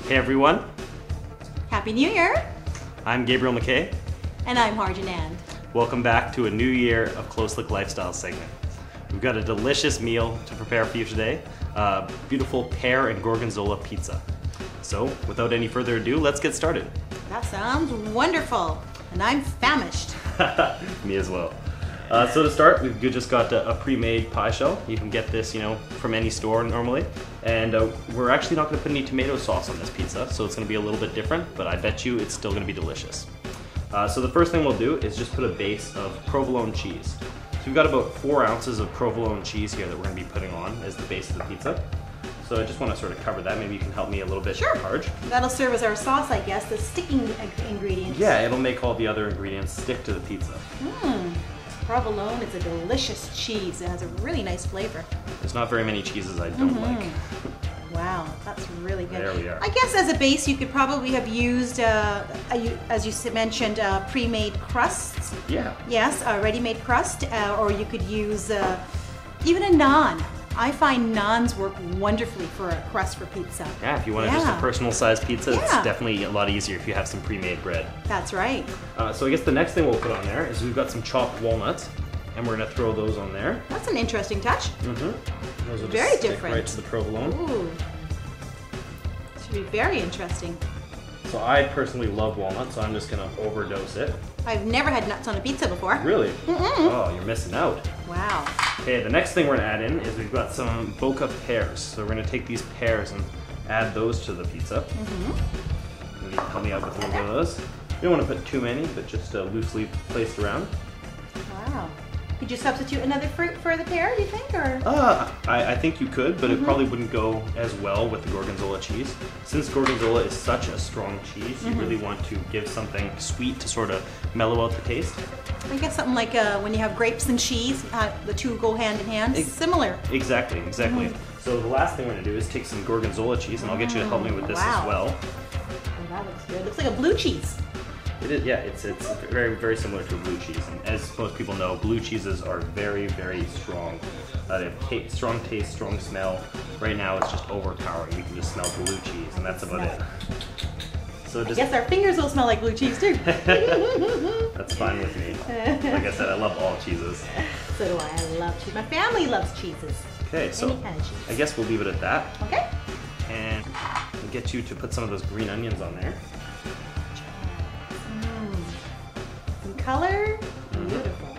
Hey everyone, Happy New Year! I'm Gabriel McKay. And I'm Harj Gabriel. Welcome back to a new year of Close Look Lifestyle segment. We've got a delicious meal to prepare for you today, beautiful pear and gorgonzola pizza. So without any further ado, let's get started. That sounds wonderful, and I'm famished. Me as well. So to start, we've just got a pre-made pie shell. You can get this, from any store normally. And we're actually not going to put any tomato sauce on this pizza, so it's going to be a little bit different, but I bet you it's still going to be delicious. So the first thing we'll do is just put a base of provolone cheese. So we've got about 4 ounces of provolone cheese here that we're going to be putting on as the base of the pizza. So I just want to sort of cover that. Maybe you can help me a little bit, Sure. Harj. That'll serve as our sauce, I guess, the sticking ingredients. Yeah, it'll make all the other ingredients stick to the pizza. Provolone is a delicious cheese. It has a really nice flavor. There's not very many cheeses I don't like. Wow, that's really good. There we are. I guess as a base, you could probably have used, as you mentioned, pre-made crusts. Yeah. Yes, a ready-made crust, or you could use even a naan. I find naans work wonderfully for a crust for pizza. Yeah, if you want just a personal sized pizza, it's Yeah. definitely a lot easier if you have some pre-made bread. That's right. So I guess the next thing we'll put on there is we've got some chopped walnuts, and we're gonna throw those on there. That's an interesting touch. Those will Very just stick different. right to the provolone. Ooh, should be very interesting. So I personally love walnuts, so I'm just gonna overdose it. I've never had nuts on a pizza before. Really? Oh, you're missing out. Wow. Okay, the next thing we're gonna add in is we've got some bokeh pears. So we're gonna take these pears and add those to the pizza. Maybe help me out with a little bit of those. You don't want to put too many, but just loosely placed around. Wow. Could you substitute another fruit for the pear, do you think, or? I think you could, but it probably wouldn't go as well with the gorgonzola cheese. Since gorgonzola is such a strong cheese, you really want to give something sweet to sort of mellow out the taste. I guess something like when you have grapes and cheese, the two go hand in hand. Similar. Exactly. So the last thing we're going to do is take some gorgonzola cheese, and I'll get you to help me with this as well. Oh, that looks good. It looks like a blue cheese. It is, yeah, it's very, very similar to a blue cheese. And as most people know, blue cheeses are very, very strong. They have strong taste, strong smell. Right now it's just overpowering. You can just smell blue cheese, and that's about it. So I guess our fingers will smell like blue cheese too. That's fine with me. Like I said, I love all cheeses. So do I. I love cheese. My family loves cheeses. Okay, so Any kind of cheese. I guess we'll leave it at that. Okay. And we'll get you to put some of those green onions on there. Some color. Beautiful.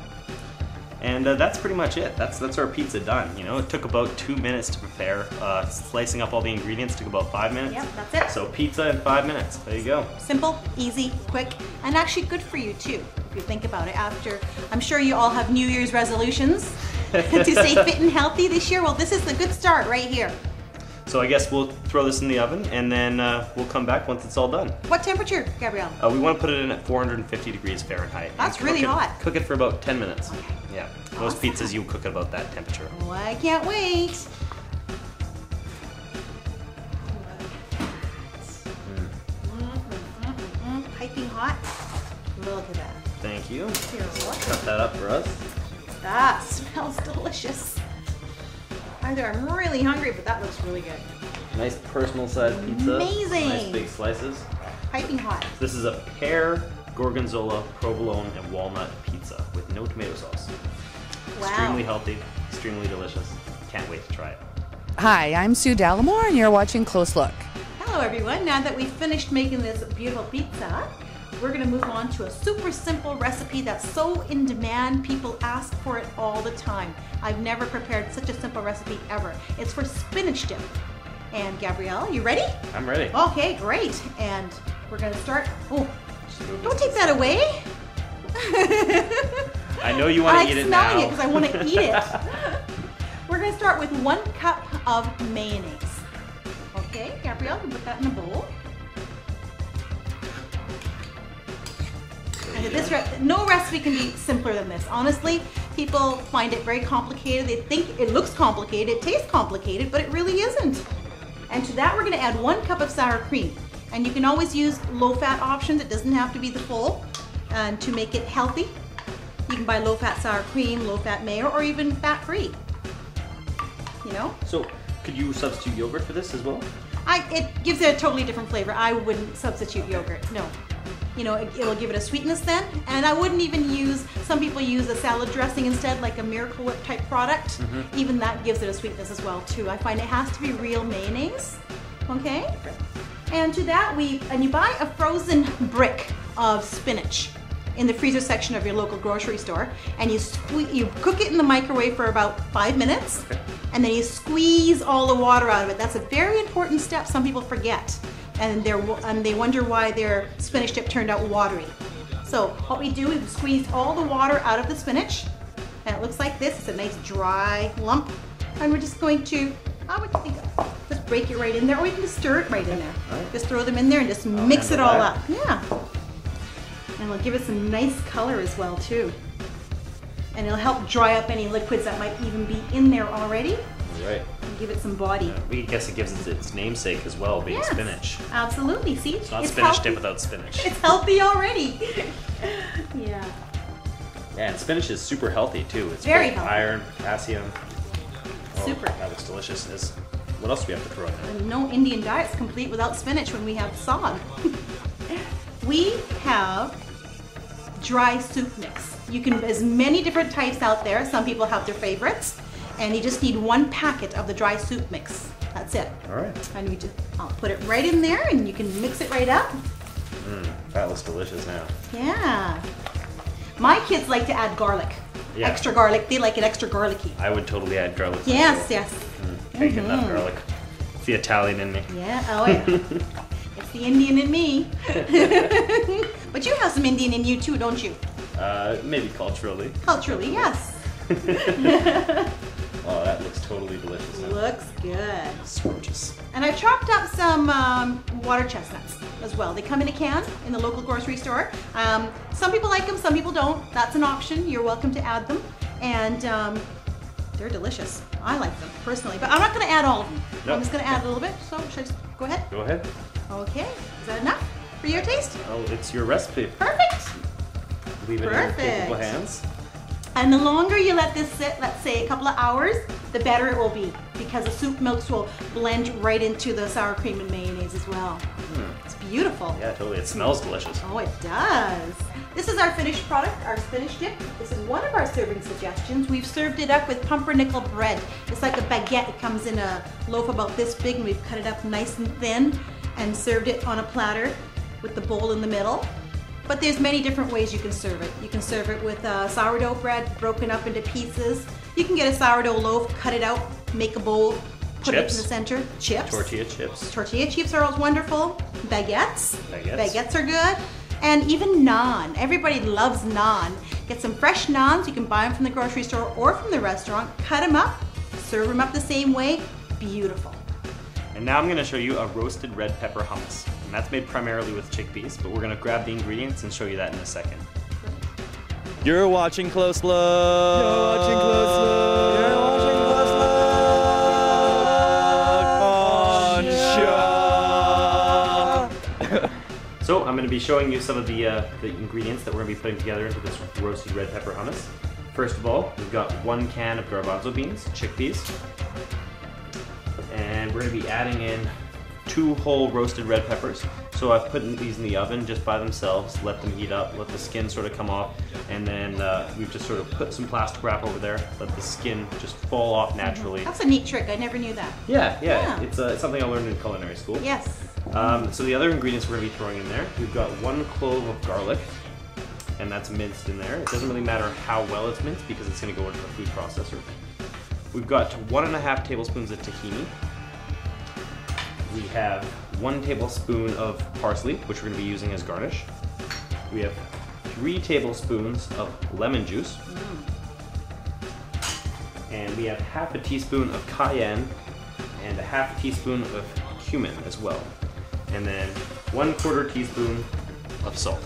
And that's pretty much it. That's our pizza done. It took about 2 minutes to prepare. Slicing up all the ingredients took about 5 minutes. Yep, that's it. So pizza in 5 minutes. There you go. Simple, easy, quick, and actually good for you too, if you think about it. I'm sure you all have New Year's resolutions to stay fit and healthy this year. Well, this is the good start right here. So I guess we'll throw this in the oven, and then we'll come back once it's all done. What temperature, Gabriel? We want to put it in at 450 degrees Fahrenheit. That's really hot. Cook it for about 10 minutes. Okay. Yeah. Most pizzas you cook at about that temperature. Oh, I can't wait. Piping hot. Look at that. Thank you. Here, look. Cut that up for us. That smells delicious. Either I'm really hungry, but that looks really good. Nice personal sized pizza. Amazing. Nice big slices. Piping hot. This is a pear, gorgonzola, provolone, and walnut pizza with no tomato sauce. Wow. Extremely healthy, extremely delicious. Can't wait to try it. Hi, I'm Sue Dallimore, and you're watching Close Look. Hello everyone. Now that we've finished making this beautiful pizza, we're going to move on to a super simple recipe that's so in demand, people ask for it all the time. I've never prepared such a simple recipe ever. It's for spinach dip. And Gabrielle, you ready? I'm ready. Okay, great. And we're going to start. Oh, don't take that away. I know you want to eat it now. I'm smelling it because I want to eat it. We're going to start with 1 cup of mayonnaise. Okay, Gabrielle, you can put that in a bowl. And no recipe can be simpler than this. Honestly, people find it very complicated. They think it looks complicated, it tastes complicated, but it really isn't. And to that, we're going to add 1 cup of sour cream. And you can always use low-fat options. It doesn't have to be the full. And to make it healthy, you can buy low-fat sour cream, low-fat mayo, or even fat-free. So, could you substitute yogurt for this as well? It gives it a totally different flavor. I wouldn't substitute yogurt, no. You know, it'll give it a sweetness then, and I wouldn't even use, some people use a salad dressing instead, like a Miracle Whip type product. Even that gives it a sweetness as well too. I find it has to be real mayonnaise, okay? And to that and you buy a frozen brick of spinach in the freezer section of your local grocery store, and you cook it in the microwave for about 5 minutes, and then you squeeze all the water out of it. That's a very important step some people forget. And they wonder why their spinach dip turned out watery. So what we do is squeeze all the water out of the spinach, and it looks like this. It's a nice dry lump, and we're just going to, what do you think? Just break it right in there, or you can just stir it right in there. Just throw them in there and just mix it all up. Yeah. And it'll give it some nice color as well too. And it'll help dry up any liquids that might even be in there already. Right. And give it some body. We guess it gives it its namesake as well, being spinach. Absolutely. See? It's not spinach dip without spinach. It's healthy already. Yeah. Yeah, and spinach is super healthy too. It's very full of healthy. Iron, potassium. Oh, Super. That looks delicious. What else do we have to throw in there? And no Indian diet's complete without spinach when we have sog. We have dry soup mix. You can, as many different types out there. Some people have their favorites. And you just need 1 packet of the dry soup mix. That's it. All right. And I'll put it right in there, and you can mix it right up. That looks delicious now. Yeah. My kids like to add garlic. Yeah. Extra garlic. They like it extra garlicky. I would totally add garlic. Yes, yes. Bacon, that garlic. It's the Italian in me. Yeah, oh yeah. It's the Indian in me. But you have some Indian in you too, don't you? Maybe culturally. Culturally, yes. Oh, that looks totally delicious now. Looks good. It's gorgeous. And I've chopped up some water chestnuts as well. They come in a can in the local grocery store. Some people like them, some people don't. That's an option. You're welcome to add them. And they're delicious. I like them personally, but I'm not going to add all of them. Nope. I'm just going to add a little bit. So should I just go ahead? Go ahead. Okay. Is that enough for your taste? Oh, it's your recipe. Perfect. Leave it in your capable hands. And the longer you let this sit, let's say a couple of hours, the better it will be, because the soup milks will blend right into the sour cream and mayonnaise as well. It's beautiful. Yeah, totally. It smells delicious. Oh, it does. This is our finished product, our spinach dip. This is one of our serving suggestions. We've served it up with pumpernickel bread. It's like a baguette. It comes in a loaf about this big, and we've cut it up nice and thin and served it on a platter with the bowl in the middle. But there's many different ways you can serve it. You can serve it with sourdough bread broken up into pieces. You can get a sourdough loaf, cut it out, make a bowl, put it in the center. Chips. Tortilla chips. Tortilla chips are always wonderful. Baguettes. Baguettes. Baguettes are good. And even naan. Everybody loves naan. Get some fresh naans. You can buy them from the grocery store or from the restaurant. Cut them up, serve them up the same way. Beautiful. And now I'm going to show you a roasted red pepper hummus. And that's made primarily with chickpeas, but we're going to grab the ingredients and show you that in a second. You're watching Close Look! You're watching Close Look! You're watching Close Look! On show! So I'm going to be showing you some of the ingredients that we're going to be putting together into this roasted red pepper hummus. First of all, we've got 1 can of garbanzo beans, chickpeas. And we're going to be adding in 2 whole roasted red peppers. So I've put these in the oven just by themselves, let them heat up, let the skin sort of come off, and then we've just sort of put some plastic wrap over there, let the skin just fall off naturally. That's a neat trick. I never knew that. Yeah. It's something I learned in culinary school. Yes. So the other ingredients we're going to be throwing in there, we've got 1 clove of garlic, and that's minced in there. It doesn't really matter how well it's minced because it's going to go into the food processor. We've got 1½ tablespoons of tahini. We have 1 tablespoon of parsley, which we're going to be using as garnish. We have 3 tablespoons of lemon juice. And we have ½ a teaspoon of cayenne and ½ teaspoon of cumin as well. And then 1/4 teaspoon of salt.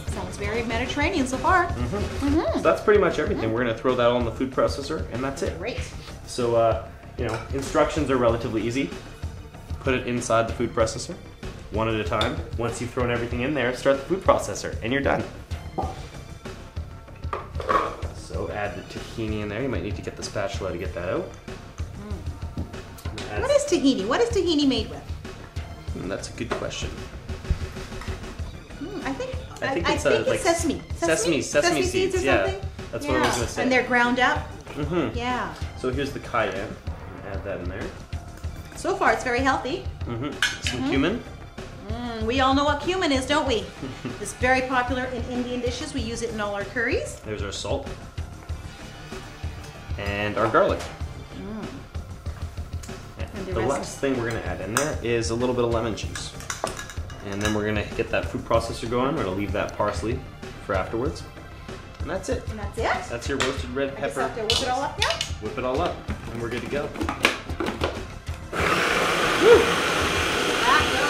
Sounds very Mediterranean so far. So that's pretty much everything. We're going to throw that all in the food processor, and that's it. Great. So, instructions are relatively easy. Put it inside the food processor, one at a time. Once you've thrown everything in there, start the food processor, and you're done. So add the tahini in there. You might need to get the spatula to get that out. What is tahini? What is tahini made with? That's a good question. I think it's it's sesame. Sesame seeds or yeah. something. That's what I was gonna say. And they're ground up. Yeah. So here's the cayenne. Add that in there. So far, it's very healthy. Some cumin. We all know what cumin is, don't we? It's very popular in Indian dishes. We use it in all our curries. There's our salt. And our garlic. And The last thing we're going to add in there is a little bit of lemon juice. And then we're going to get that food processor going. We're going to leave that parsley for afterwards. And that's it. And that's it? That's your roasted red I just pepper. have to whip it all up now? Whip it all up, and we're good to go. Woo! That go.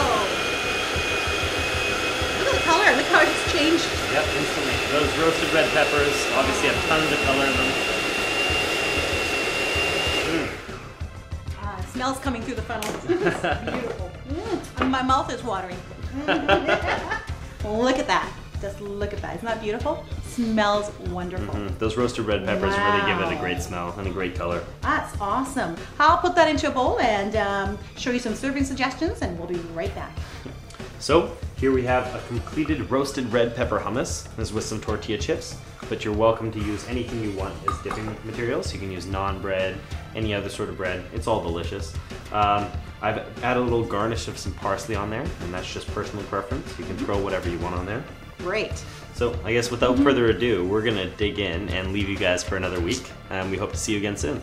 Look at the color. Look how it's changed. Yep, instantly. Those roasted red peppers obviously have tons of color in them. It smells coming through the funnel. It's beautiful. And my mouth is watering. Look at that. Just look at that. Isn't that beautiful? Smells wonderful. Those roasted red peppers really give it a great smell and a great color. That's awesome. I'll put that into a bowl and show you some serving suggestions, and we'll be right back. So here we have a completed roasted red pepper hummus. This is with some tortilla chips, but you're welcome to use anything you want as dipping materials. You can use naan bread, any other sort of bread. It's all delicious. I've added a little garnish of some parsley on there, and that's just personal preference. You can throw whatever you want on there. Great. So I guess without further ado, we're gonna dig in and leave you guys for another week. We hope to see you again soon.